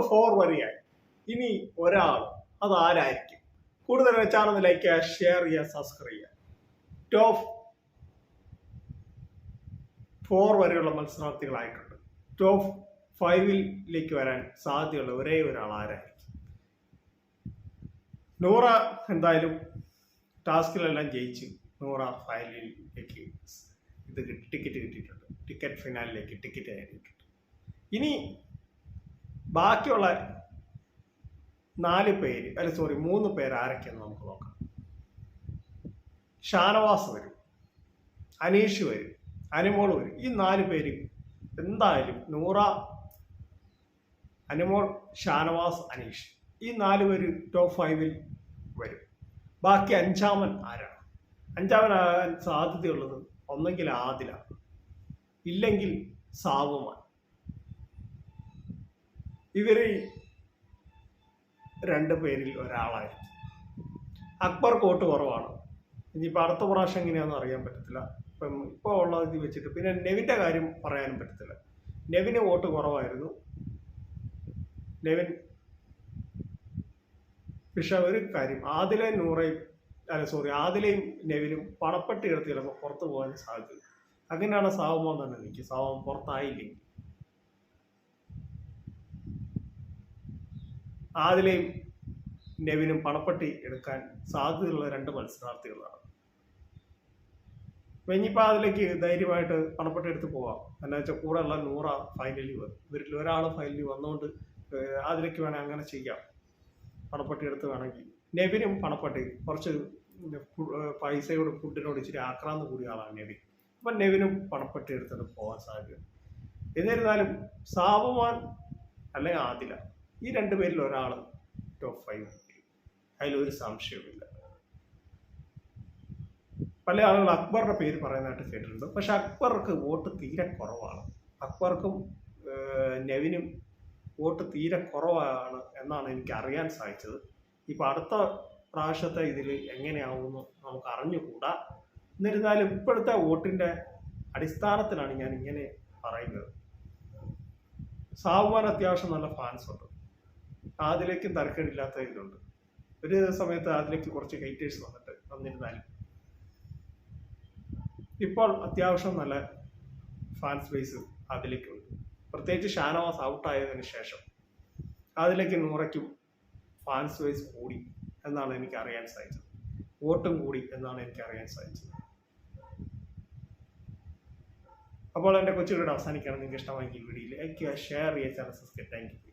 Top 4 വരെയായി. ഇനി ഒരാൾ, അതാരായിരിക്കും? കൂടുതൽ ചാനൽ ലൈക്ക് ചെയ്യുക, ഷെയർ ചെയ്യുക, സബ്സ്ക്രൈബ് ചെയ്യുക. ടോപ്പ് 4 വരെയുള്ള മത്സരാർത്ഥികളായിട്ടുണ്ട്. ടോപ്പ് 5ലേക്ക് വരാൻ സാധ്യതയുള്ള ഒരേ ഒരാൾ ആരായിരിക്കും? നൂറ എന്തായാലും ടാസ്കിലെല്ലാം ജയിച്ച് നൂറ ഫൈനലിലേക്ക് ടിക്കറ്റ് കിട്ടിയിട്ടുണ്ട്. ടിക്കറ്റ് ഫിനാലിലേക്ക് ടിക്കറ്റ് കിട്ടിയിട്ടുണ്ട്. ഇനി ബാക്കിയുള്ള 3 പേര് ആരൊക്കെയെന്ന് നമുക്ക് നോക്കാം. ഷാനവാസ് വരും, അനീഷ് വരും, അനുമോൾ വരും. ഈ 4 പേര് എന്തായാലും നൂറ, അനുമോൾ, ഷാനവാസ്, അനീഷ്, ഈ 4 പേര് ടോപ്പ് 5ൽ വരും. ബാക്കി 5ാമൻ ആരാണ്? 5ാമനാകാൻ സാധ്യതയുള്ളത് ഒന്നെങ്കിൽ ആദില, ഇല്ലെങ്കിൽ സാവുമാൻ. ഇവര് 2 പേരിൽ ഒരാളായിരിക്കും. അക്ബർ വോട്ട് കുറവാണ്. ഇനിയിപ്പോൾ അടുത്ത പ്രാവശ്യം എങ്ങനെയാണെന്ന് അറിയാൻ പറ്റത്തില്ല. ഇപ്പോൾ ഉള്ള ഇത് വെച്ചിട്ട് പിന്നെ നെവിൻ്റെ കാര്യം പറയാനും പറ്റത്തില്ല. നെവിന് വോട്ട് കുറവായിരുന്നു. നെവിൻ പക്ഷെ ഒരു കാര്യം, ആദിലയും നെവിനും പണപ്പെട്ടി എടുത്ത് ചിലപ്പോൾ പുറത്തു പോകാൻ സാധ്യത. അങ്ങനെയാണ് സാവുമോ തന്നെ എനിക്ക്. സാവുമോ പുറത്തായില്ലെങ്കിൽ ആദിലയും നെവിനും പണപ്പെട്ടി എടുക്കാൻ സാധ്യതയുള്ള 2 മത്സരാർത്ഥികളാണ്. ഇനിയിപ്പോൾ അതിലേക്ക് ധൈര്യമായിട്ട് പണപ്പെട്ടി എടുത്ത് പോവാം. എന്താ വെച്ചാൽ കൂടെയുള്ള നൂറ ഫൈനലിൽ വരും. ഇവരിൽ ഒരാൾ ഫൈനലിൽ വന്നുകൊണ്ട് അതിലേക്ക് വേണമെങ്കിൽ അങ്ങനെ ചെയ്യാം. പണപ്പെട്ടി എടുത്ത് വേണമെങ്കിൽ നെവിനും പണപ്പെട്ടി കുറച്ച് പൈസയോട് ഫുഡിനോട് ഇച്ചിരി ആക്രാന്ത കൂടിയ ആളാണ് നെവിൻ. അപ്പം നെവിനും പണപ്പെട്ടി എടുത്തിട്ട് പോകാൻ സാധ്യത. എന്നിരുന്നാലും സാവുമാൻ അല്ലെങ്കിൽ ആദില, ഈ 2 പേരിൽ ഒരാൾ ടോപ്പ് 5, അതിലൊരു സംശയവുമില്ല. പല ആളുകൾ അക്ബറിന്റെ പേര് പറയുന്നതായിട്ട് കേട്ടിട്ടുണ്ട്. പക്ഷെ അക്ബർക്ക് വോട്ട് തീരെ കുറവാണ്. അക്ബർക്കും നെവിനും വോട്ട് തീരെ കുറവാണ് എന്നാണ് എനിക്ക് അറിയാൻ സാധിച്ചത്. ഇപ്പം അടുത്ത പ്രാവശ്യത്തെ ഇതിൽ എങ്ങനെയാവുമെന്ന് നമുക്ക് അറിഞ്ഞുകൂടാ. എന്നിരുന്നാലും ഇപ്പോഴത്തെ വോട്ടിൻ്റെ അടിസ്ഥാനത്തിലാണ് ഞാൻ ഇങ്ങനെ പറയുന്നത്. സാവുമാൻ അത്യാവശ്യം നല്ല ഫാൻസ് ഉണ്ട്. അതിലേക്കും തരക്കേടില്ലാത്ത ഇതുണ്ട്. ഒരു സമയത്ത് അതിലേക്ക് കുറച്ച് ഹെയ്റ്റേഴ്സ് വന്നിരുന്നാലും ഇപ്പോൾ അത്യാവശ്യം നല്ല ഫാൻസ് ബേസ് അതിലേക്കുണ്ട്. പ്രത്യേകിച്ച് ഷാനവാസ് ഔട്ടായതിനു ശേഷം അതിലേക്ക് നൂറയ്ക്കും ഫാൻസ് ബേസ് കൂടി എന്നാണ് എനിക്ക് അറിയാൻ സാധിച്ചത്. വോട്ടും കൂടി എന്നാണ് എനിക്ക് അറിയാൻ സാധിച്ചത്. അപ്പോൾ എൻ്റെ കൊച്ചു വീഡിയോ അവസാനിക്കുകയാണ്. നിങ്ങൾക്ക് ഇഷ്ടമായെങ്കിൽ വീഡിയോ ലൈക്ക് ചെയ്യുക, ഷെയർ ചെയ്യുക, ചാനൽ സബ്സ്ക്രൈബ്. Thank you.